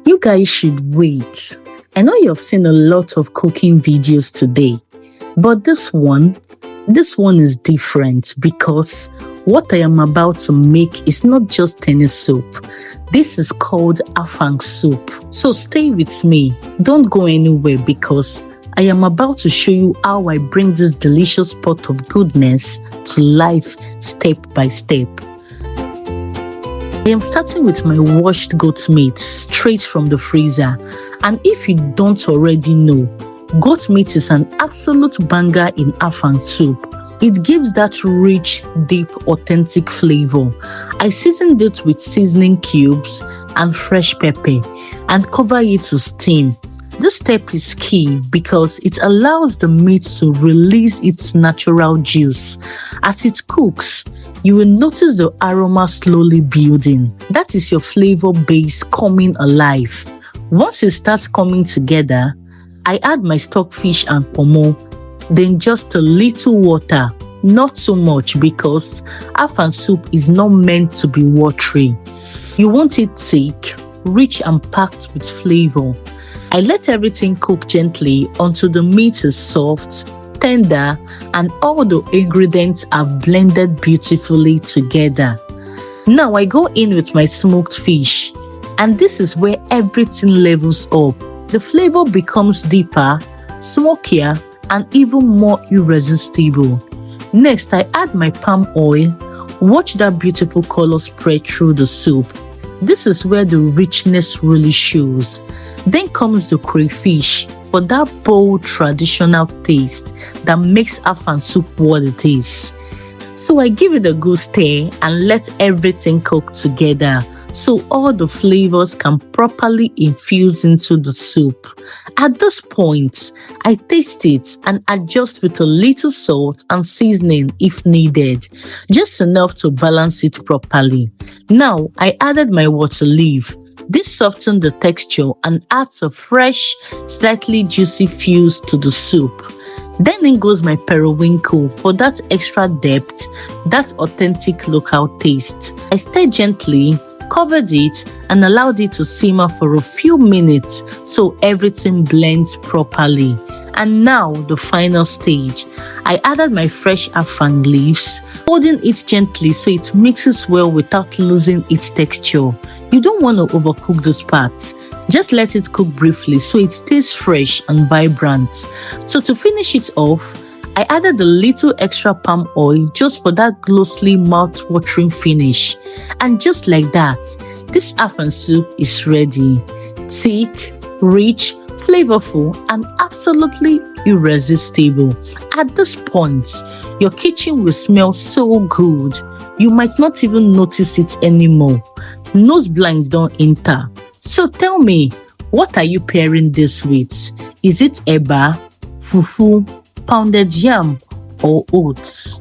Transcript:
You guys should wait. I know you've seen a lot of cooking videos today, but this one is different because what I am about to make is not just tennis soup. This is called Afang soup. So stay with me. Don't go anywhere because I am about to show you how I bring this delicious pot of goodness to life step by step. I am starting with my washed goat meat straight from the freezer. And if you don't already know, goat meat is an absolute banger in Afang soup. It gives that rich, deep, authentic flavor. I seasoned it with seasoning cubes and fresh pepper and cover it to steam. This step is key because it allows the meat to release its natural juice. As it cooks, you will notice the aroma slowly building. That is your flavor base coming alive. Once it starts coming together, I add my stockfish and pomo, then just a little water, not too much because Afang soup is not meant to be watery. You want it thick, rich and packed with flavor. I let everything cook gently until the meat is soft, tender, and all the ingredients are blended beautifully together. Now I go in with my smoked fish, and this is where everything levels up. The flavor becomes deeper, smokier, and even more irresistible. Next, I add my palm oil. Watch that beautiful color spread through the soup. This is where the richness really shows. Then comes the crayfish for that bold traditional taste that makes Afang soup what it is. So I give it a good stir and let everything cook together so all the flavors can properly infuse into the soup. At this point, I taste it and adjust with a little salt and seasoning if needed, just enough to balance it properly. Now, I added my water leaf. This softens the texture and adds a fresh, slightly juicy fuse to the soup. Then in goes my periwinkle for that extra depth, that authentic local taste. I stir gently, covered it, and allowed it to simmer for a few minutes so everything blends properly. And now the final stage. I added my fresh Afang leaves, holding it gently so it mixes well without losing its texture. You don't want to overcook this part. Just let it cook briefly so it stays fresh and vibrant. So to finish it off, I added a little extra palm oil just for that glossy mouth-watering finish. And just like that, this Afang soup is ready. Thick, rich, flavorful, and absolutely irresistible. At this point, your kitchen will smell so good. You might not even notice it anymore. Nose blinds don't enter. So tell me, what are you pairing this with? Is it eba, fufu, pounded yam, or oats?